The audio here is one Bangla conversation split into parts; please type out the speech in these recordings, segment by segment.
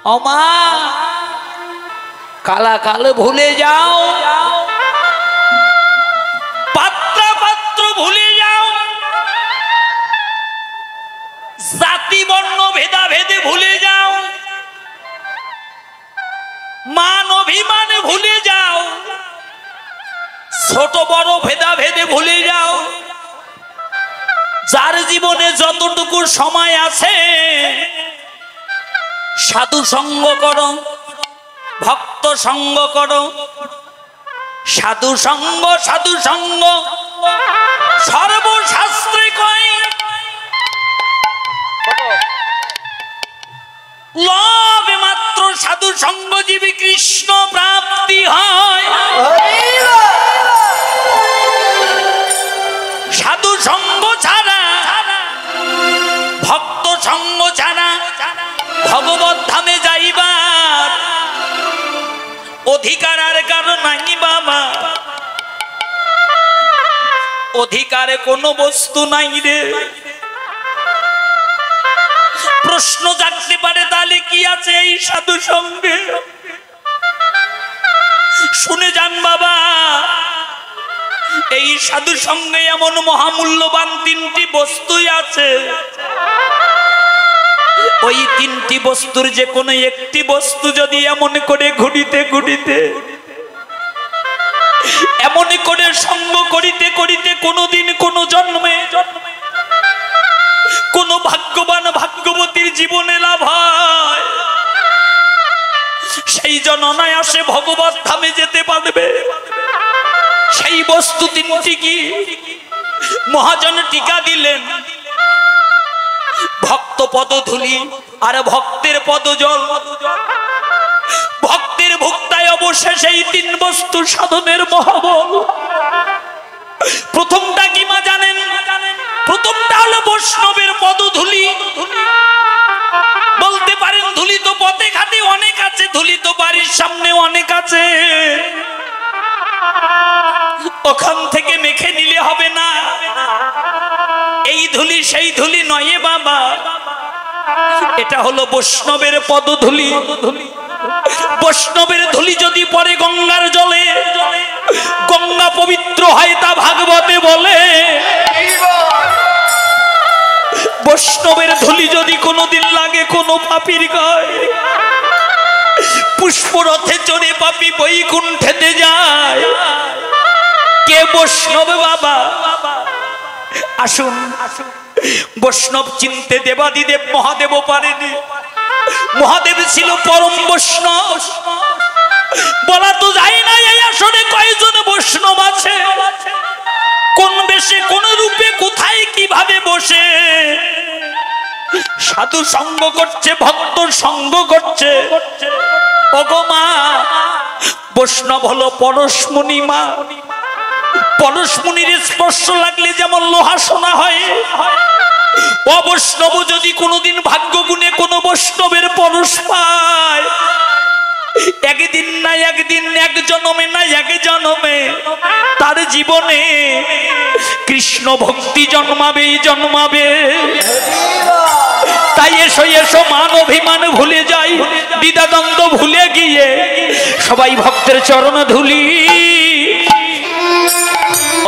অমা কালা কাল ভুলে যাও, পাত্র পাত্র ভুলে যাও, জাতি বর্ণ ভেদাভেদে ভুলে যাও, মান অভিমান ভুলে যাও, ছোট বড় ভেদাভেদে ভুলে যাও। যার জীবনে যতটুকু সময় আছে সাধু সঙ্গ করো, ভক্ত সঙ্গ করো। সাধু সঙ্গ সাধু সঙ্গ সর্বশাস্ত্রে কয়, লবে মাত্র সাধু সঙ্গ জীবী কৃষ্ণ প্রাপ্তি হয়। সাধু সঙ্গ ছাড়া, ভক্ত সঙ্গ ছাড়া ভগবত ধামে যাইবার অধিকার আর কারো নাই বাবা। অধিকারে কোনো বস্তু নাই রে। প্রশ্ন জাগতে পারে তাহলে কি আছে এই সাধু সঙ্গে? শুনে যান বাবা, এই সাধু সঙ্গে এমন মহামূল্যবান তিনটি বস্তুই আছে। ওই তিনটি বস্তুর যে কোনো একটি বস্তু যদি এমন করে ঘুরিতে ঘুরিতে, এমন করে সঙ্গ করিতে করিতে কোনোদিন কোন জন্মে কোন ভাগ্যবান ভাগ্যবতীর জীবনে লাভ হয়, সেই জননায় আসে ভগবত ধামে যেতে পারবে। সেই বস্তু তিনটি কি? মহাজন টিকা দিলেন, ভক্ত পদধূলি আর ভক্তের পদজল। ভক্তের ভুক্তায় অবশেষে এই তিন বস্তু সাধনের মহাবল। প্রথমটা কি মা জানেন? প্রথমটা হলো বৈষ্ণবের পদধূলি। বলতে পারেন ধুলি তো পথে ঘাটে অনেক আছে, ধুলি তো বাড়ির সামনে অনেক আছে, ওখান থেকে মেখে নিলে হবে না। এই ধুলি সেই ধুলি নয় বাবা, এটা হলো বৈষ্ণবের পদধূলি। বৈষ্ণবের ধূলি যদি পড়ে গঙ্গার জলে, গঙ্গা পবিত্র হয়, তা ভাগবতে বলে। বৈষ্ণবের ধূলি যদি কোনোদিন লাগে কোনো পাপীর গায়ে, পুষ্পরথে চড়ে পাপী বৈকুণ্ঠেতে যায়। কে বৈষ্ণব বাবা? আসুন, বৈষ্ণব চিনতে দেবাদিদেব মহাদেবও পারেনি। মহাদেব ছিল পরম বৈষ্ণব। বলা তো যায় না এই আসলে কয়জন বৈষ্ণব আছে, কোন বেশে কোন রূপে কোথায় কিভাবে বসে সাধু সঙ্গ করছে, ভক্ত সঙ্গ করছে। ওগো মা, বৈষ্ণব হলো পরশমণি মা। পরশমণির স্পর্শ লাগলে যেমন লোহা সোনা হয়, অবৈষ্ণব যদি কোনোদিন ভাগ্য গুণে কোনো বৈষ্ণবের পরশ পায়, একদিন না একদিন, এক জন্মে না এক জন্মে তার জীবনে কৃষ্ণ ভক্তি জন্মাবেই জন্মাবে। তাই এসো এসো মান অভিমান ভুলে যাই, দ্বিধাদ্বন্দ্ব ভুলে গিয়ে সবাই ভক্তের চরণ ধুলি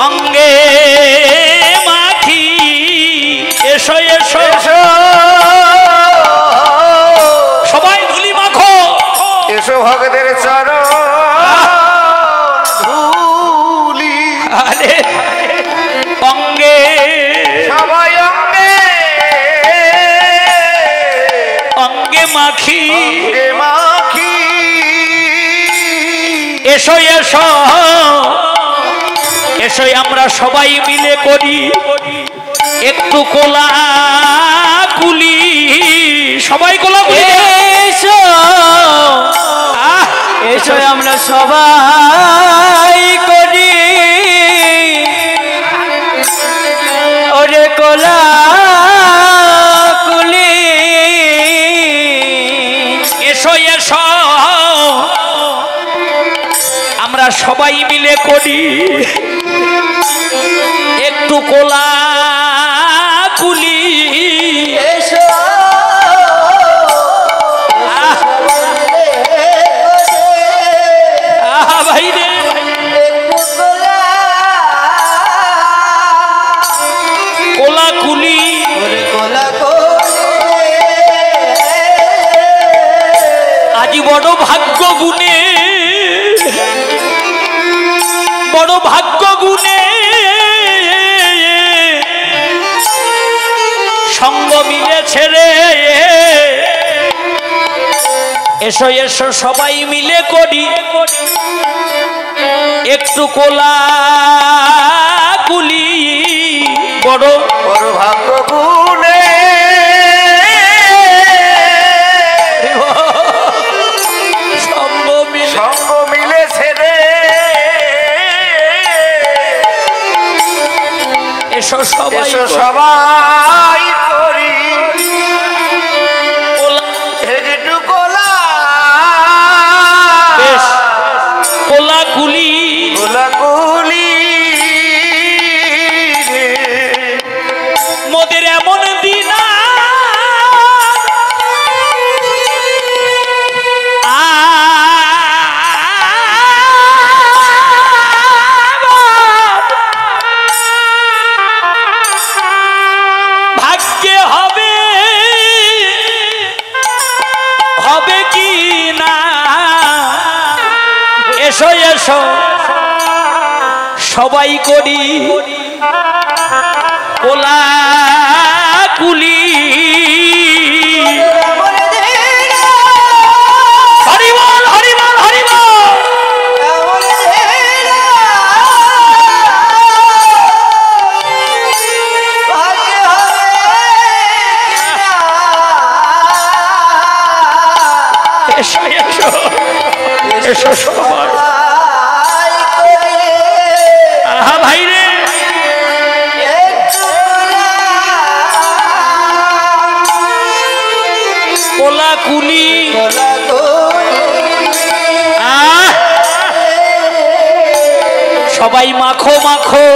অঙ্গে মাখি। এসো এসো এসো সবাই ধুলি মাখো, এসো ভক্তের চরণ ধুলি। আরে অঙ্গে সবাই অঙ্গে অঙ্গে মাখি, অঙ্গে মাখি। এসো এসো এসো আমরা সবাই মিলে করি একটু কোলাকুলি। সবাই কোলাকুলি। এসো এসো আমরা সবাই করি ওরে কোলাকুলি। এসো এসো আমরা সবাই মিলে করি একটু কোলাকুলি। এসো আজি বড় ভাগ্য গুণে, বড় ভাগ্য গুণে সঙ্গ মিলেছে রে। এসো এসো সবাই মিলে করি একটু কোলাকুলি, বড় বড় ভাগ্য গুণে সঙ্গ মিলেছে রে। এসো সবাই সবাই করি একটু কোলাকুলি, কোলাকুলি মোদের এমন দিন ভাগ্যে হবে, হবে কি না। এসো এসো সবাই করি কোলাকুলি, হরিবল হরিবল হরিবল। এসো এসো এসো সবাই, আহা ভাই রে, কোলাকুলি সবাই মাখো মাখো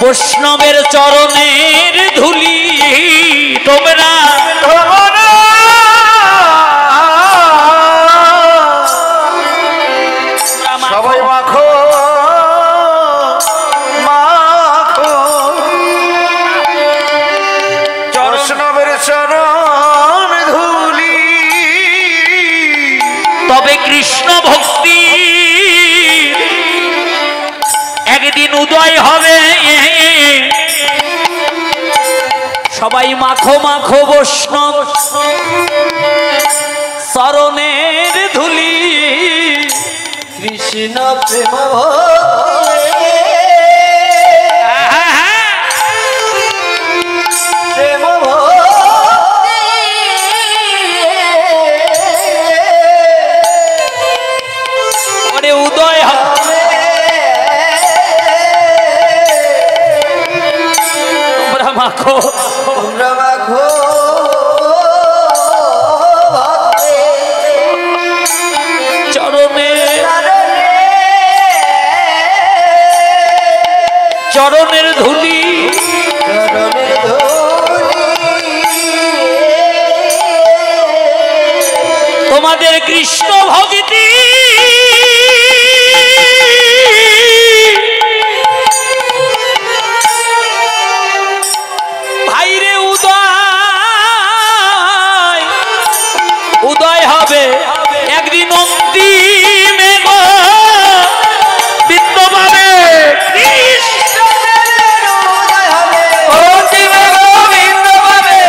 বৈষ্ণবের চরণের ধুলি। তোমরা সবাই মাখো মাখো বৈষ্ণবের চরণ ধুলি। তবে কৃষ্ণ ভক্তি একদিন উদয় হবে। সবাই মাখো মাখো বৈষ্ণব চরণের ধুলি। কৃষ্ণ প্রেম প্রেম ওরে উদয় হবে, তোমরা মাখো তোমরা মাখো চরণে, চরণের ধুলি। তোমাদের কৃষ্ণ ভক্তি ভাইরে উদয় উদয় হবে একদিন। অন্তিমে গো বিদ্য পাবে কৃষ্ণ, অন্তিমে গো বিদ্য পাবে।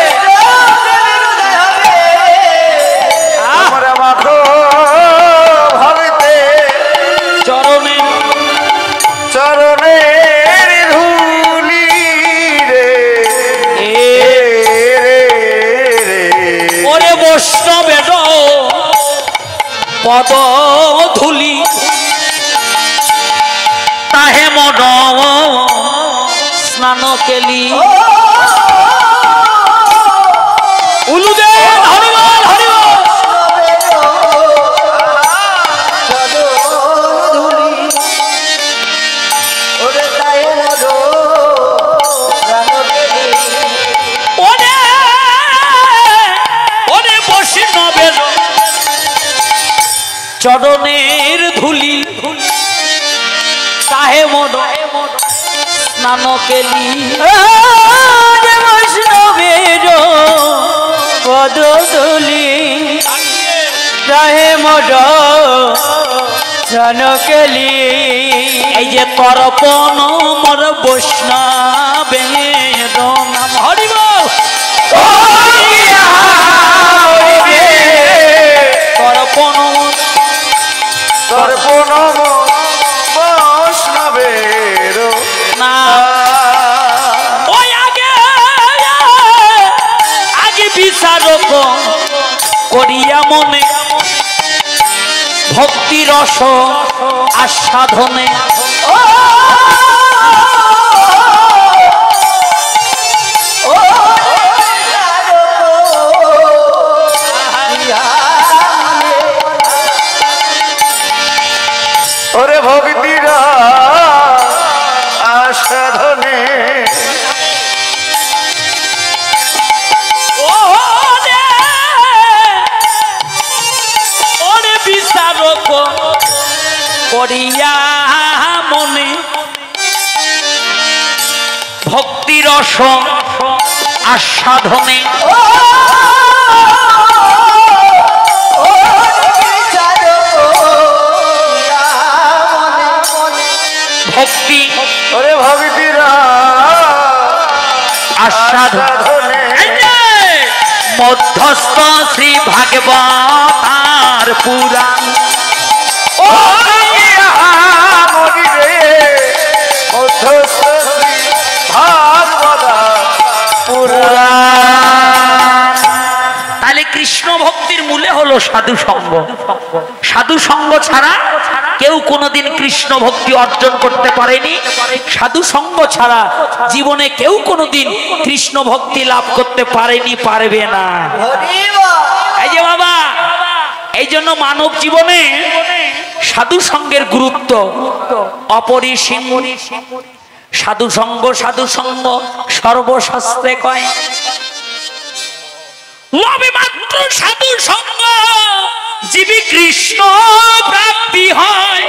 তোমরা মাখো ভক্তে চরণে চরণের ধুলি রে। ওরে বৈষ্ণবের পদ ধুলি তাহে মন স্নান কেলি। উলুদে হরিবল হরিবল। ওরে ওরে বৈষ্ণবের চরণের ধুলি তাহে মন স্নান কেলি। বৈষ্ণবের পদ ধুলি रहे मोर जनकेली এই যে তর্পণ মোর বৈষ্ণবে নাম হরি বল তর্পণ তর্পণ বৈষ্ণবের না ওই আগে আগে বিচারক করিয়া মনে ভক্তি রস আস্বাদনে ওরে ভক্তিরা আসাধনে ওরে বিচারক করিয়া মনে ভক্তি রস আস্বাদনে ভক্তি ওরে ভক্তিরা আস্বাদনে মধ্যস্থ শ্রী ভাগবতার পুরাণ তাহলে কৃষ্ণ ভক্তির মূলে হলো সাধু সঙ্গ। সাধু সঙ্গ ছাড়া কেউ কোনোদিন কৃষ্ণ ভক্তি অর্জন করতে পারেনি। সাধু সঙ্গ ছাড়া জীবনে কেউ কোনোদিন কৃষ্ণ ভক্তি লাভ করতে পারেনি, পারবে না। এই যে বাবা, এই জন্য মানব জীবনে সাধু সঙ্গের গুরুত্ব অপরিসীম। সাধু সঙ্গ সর্বশাস্ত্রে কয় লবে মাত্র সাধু সঙ্গ জীবী কৃষ্ণ প্রাপ্তি হয়।